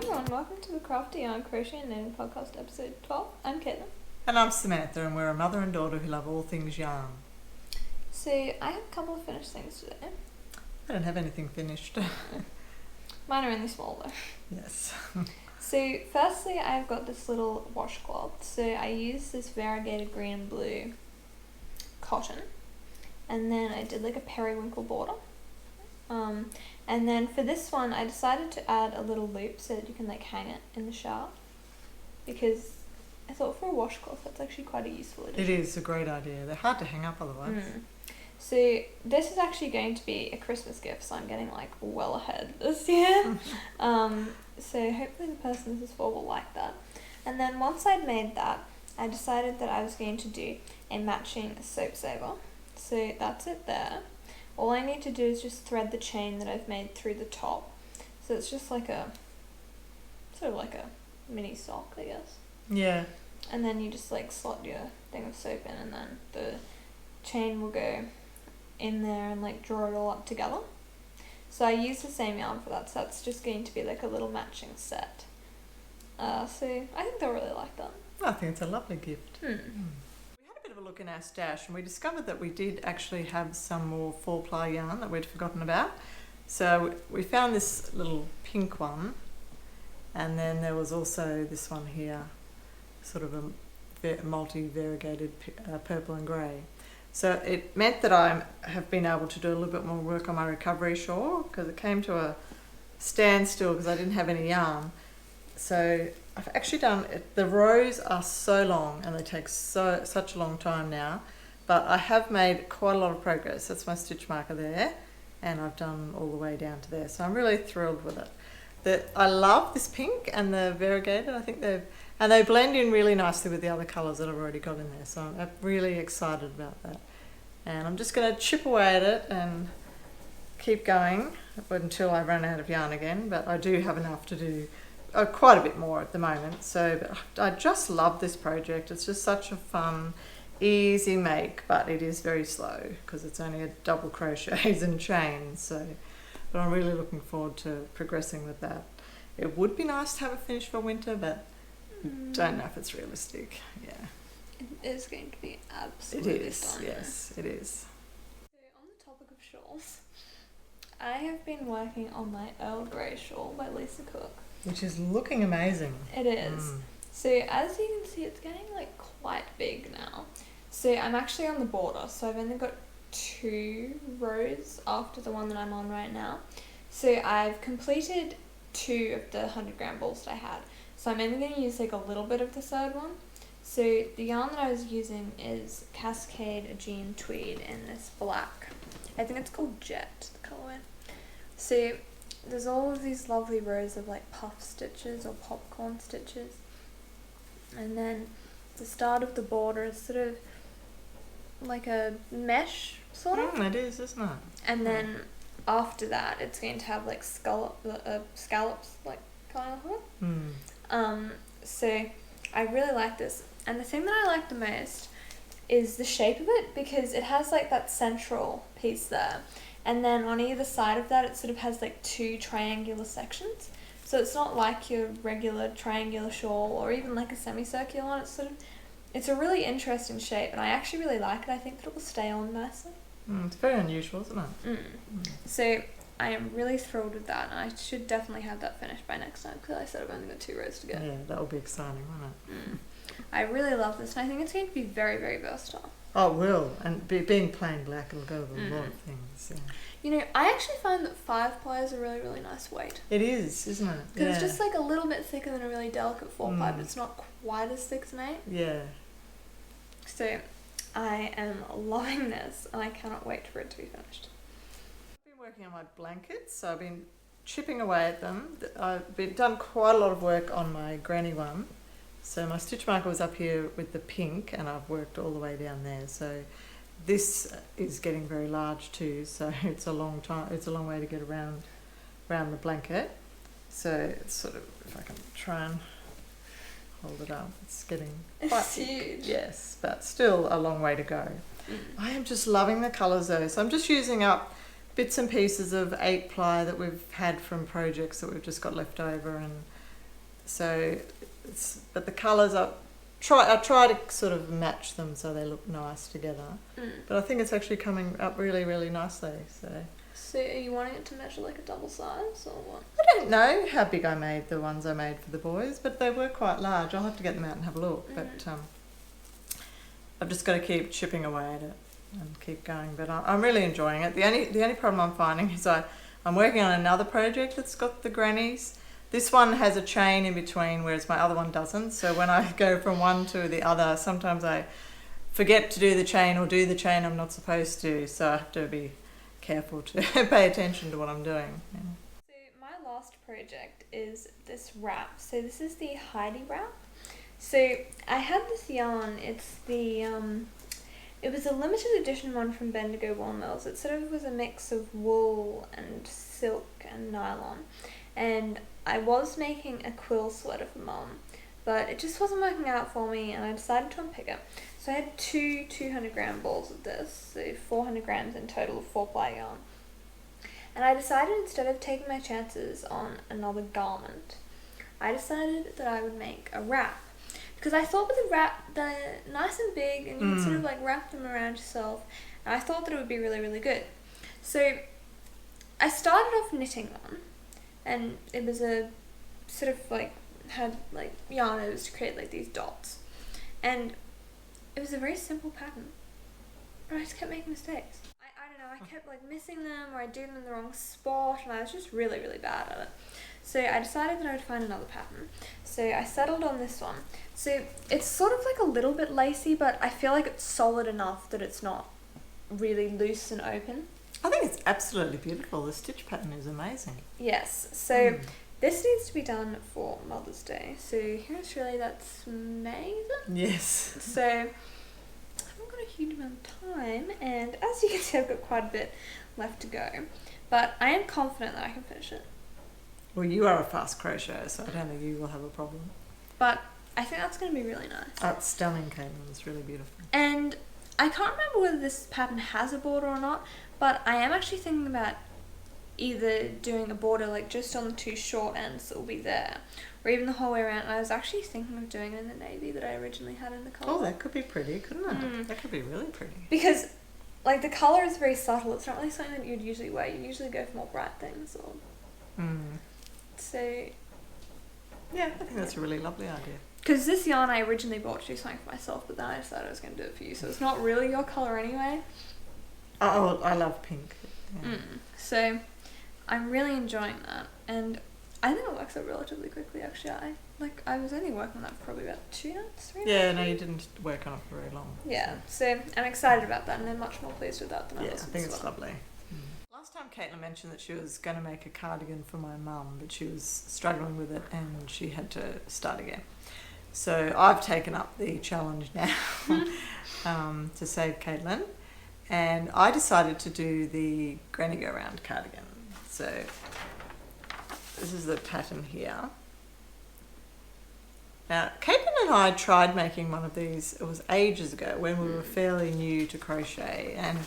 everyone, welcome to the Crafty on Crochet and Knitting Podcast episode 12. I'm Caitlin. And I'm Samantha, and we're a mother and daughter who love all things yarn. So I have a couple of finished things today. I don't have anything finished. Mine are really small though. Yes. So firstly, I've got this little washcloth. So I use this variegated green and blue cotton, and then I did like a periwinkle border. And then for this one, I decided to add a little loop so that you can like hang it in the shower, because I thought for a washcloth that's actually quite a useful addition. It is a great idea. They're hard to hang up otherwise. So this is actually going to be a Christmas gift, so I'm getting like well ahead this year. So hopefully the person this is for will like that. And then once I'd made that, I decided that I was going to do a matching soap saver. So that's it there. All I need to do is just thread the chain that I've made through the top. So it's just like a, sort of like a mini sock, I guess. Yeah. And then you just like slot your thing of soap in, and then the chain will go in there and like draw it all up together. So I use the same yarn for that, so that's just going to be like a little matching set. So I think they'll really like that. I think it's a lovely gift. We had a bit of a look in our stash, and we discovered that we did actually have some more 4-ply yarn that we'd forgotten about. So we found this little pink one, and then there was also this one here, sort of a multi-variegated purple and grey. So it meant that I have been able to do a little bit more work on my recovery shawl, because it came to a standstill because I didn't have any yarn. So I've actually done it. The rows are so long and they take such a long time now, but I have made quite a lot of progress. That's my stitch marker there, and I've done all the way down to there. So I'm really thrilled with it. I love this pink and the variegated. I think they blend in really nicely with the other colours that I've already got in there. So I'm really excited about that. And I'm just going to chip away at it and keep going until I run out of yarn again. But I do have enough to do quite a bit more at the moment. So I just love this project. It's just such a fun, easy make, but it is very slow because it's only a double crochets and chains. But I'm really looking forward to progressing with that. It would be nice to have it finished for winter, but don't know if it's realistic. Yeah. It is going to be absolutely stunning. Yes, it is. So on the topic of shawls, I have been working on my Earl Gray shawl by Lisa Cook. Which is looking amazing. It is. So as you can see, it's getting like quite big now. So I'm actually on the border, so I've only got 2 rows after the one that I'm on right now. So I've completed 2 of the 100 gram balls that I had. So I'm only going to use like a little bit of the third one. So the yarn that I was using is Cascade Aegean Tweed in this black. I think it's called Jet, the colourway. So there's all of these lovely rows of like puff stitches or popcorn stitches. And then the start of the border is sort of like a mesh, sort of. It is, isn't it? And then after that, it's going to have like scallops, like kind of. So I really like this, and the thing that I like the most is the shape of it, because it has like that central piece there, and then on either side of that it sort of has like 2 triangular sections. So it's not like your regular triangular shawl or even like a semicircular one. It's a really interesting shape, and I actually really like it. I think that it will stay on nicely. It's very unusual, isn't it? So I am really thrilled with that, and I should definitely have that finished by next time, because I said I've only got 2 rows to go. Yeah, that will be exciting, won't it? I really love this, and I think it's going to be very, very versatile. Oh, it will. And being plain black, it'll go with a lot of things. Yeah. You know, I actually find that 5 ply is a really, really nice weight. It is, isn't it? Because it's just like a little bit thicker than a really delicate 4 ply, but it's not quite as thick as an 8. Yeah. So I am loving this, and I cannot wait for it to be finished. I've been working on my blankets, so I've been chipping away at them. I've done quite a lot of work on my granny one. So my stitch marker was up here with the pink, and I've worked all the way down there. So this is getting very large too, so it's a long way to get around the blanket. So it's sort of, if I can try and hold it up, it's getting quite huge. Yes, but still a long way to go. I am just loving the colours though. So I'm just using up bits and pieces of 8 ply that we've had from projects that we've just got left over, and So but the colours I try to sort of match them so they look nice together. But I think it's actually coming up really, really nicely. So are you wanting it to measure like a double size or what? I don't know how big I made the ones I made for the boys, but they were quite large. I'll have to get them out and have a look. But I've just got to keep chipping away at it and keep going. But I'm really enjoying it. The only problem I'm finding is I'm working on another project that's got the grannies. This one has a chain in between, whereas my other one doesn't. So when I go from one to the other, sometimes I forget to do the chain or do the chain I'm not supposed to. So I have to be careful to pay attention to what I'm doing. Yeah. So my last project is this wrap. So this is the Heidi Wrap. So I had this yarn. It's the it was a limited edition one from Bendigo Wool Mills. It sort of was a mix of wool and silk and nylon. And I was making a quill sweater for Mum, but it just wasn't working out for me, and I decided to unpick it. So I had two 200-gram balls of this, so 400 grams in total of 4-ply yarn. And I decided instead of taking my chances on another garment, I decided that I would make a wrap. Because I thought with a wrap, they're nice and big, and you can sort of like wrap them around yourself, and I thought that it would be really, really good. So I started off knitting one, and it was a sort of like, had like yarn it was to create like these dots. And it was a very simple pattern, but I just kept making mistakes. I don't know, I kept like missing them, or I'd do them in the wrong spot, and I was just really, really bad at it. So I decided that I would find another pattern. So I settled on this one. So it's sort of like a little bit lacy, but I feel like it's solid enough that it's not really loose and open. I think it's absolutely beautiful. The stitch pattern is amazing. Yes, so this needs to be done for Mother's Day. So here's really, that's May. Yes. So I haven't got a huge amount of time, and as you can see, I've got quite a bit left to go. But I am confident that I can finish it. Well, you are a fast crocheter, so I don't think you will have a problem. But I think that's going to be really nice. Oh, it's stunning, Caitlin. It's really beautiful. And I can't remember whether this pattern has a border or not, but I am actually thinking about either doing a border like just on the two short ends that will be there, or even the whole way around. And I was actually thinking of doing it in the navy that I originally had in the colour. Oh, that could be pretty, couldn't it? That could be really pretty. Because like the colour is very subtle. It's not really something that you'd usually wear. You usually go for more bright things. Or so yeah, I think that's a really lovely idea. Because this yarn I originally bought to do something for myself, but then I decided I was going to do it for you, so it's not really your colour anyway. Oh, I love pink. Yeah. So I'm really enjoying that, and I think it works out relatively quickly actually. I was only working on that for probably about 2 months, 3 months. Yeah, no, you didn't work on it for very long. Yeah, so I'm excited about that, and I'm much more pleased with that than I was with I think this it's one. lovely. Last time Caitlin mentioned that she was going to make a cardigan for my mum, but she was struggling with it and she had to start again. So I've taken up the challenge now to save Caitlin, and I decided to do the Granny Go Round Cardigan. So this is the pattern here. Now, Caitlin and I tried making one of these, it was ages ago when we were fairly new to crochet, and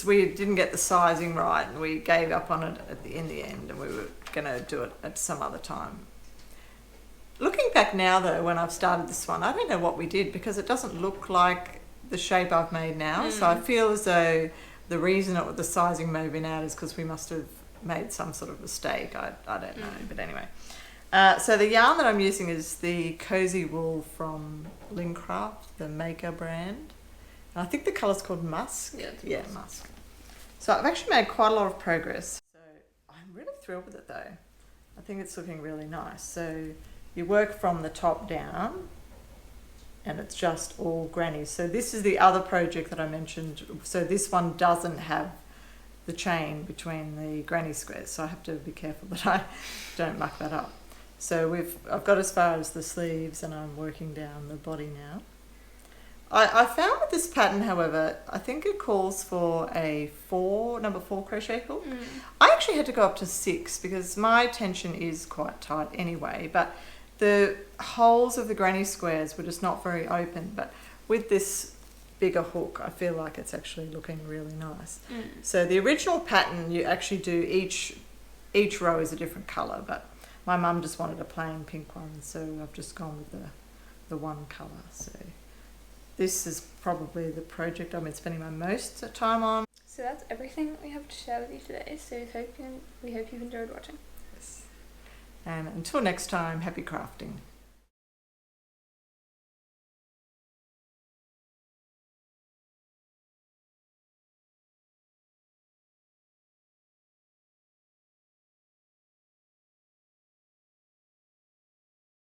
we didn't get the sizing right, and we gave up on it in the end, and we were going to do it at some other time. Looking back now though, when I've started this one, I don't know what we did, because it doesn't look like the shape I've made now. So I feel as though the reason the sizing may have been out is because we must have made some sort of mistake. I don't know, but anyway. So the yarn that I'm using is the Cozy Wool from Craft, the Maker brand. And I think the colour's called Musk. Yeah, Musk. So I've actually made quite a lot of progress. So I'm really thrilled with it though. I think it's looking really nice. So you work from the top down, and it's just all grannies. So this is the other project that I mentioned. So this one doesn't have the chain between the granny squares, so I have to be careful that I don't muck that up. So I've got as far as the sleeves, and I'm working down the body now. I found with this pattern, however, I think it calls for a number 4 crochet hook. I actually had to go up to 6 because my tension is quite tight anyway, but the holes of the granny squares were just not very open. But with this bigger hook, I feel like it's actually looking really nice. So the original pattern, you actually do each row is a different colour, but My mum just wanted a plain pink one, so I've just gone with the one colour. So this is probably the project I've been spending my most time on. So that's everything we have to share with you today. So we hope you've enjoyed watching. Yes. And until next time, happy crafting.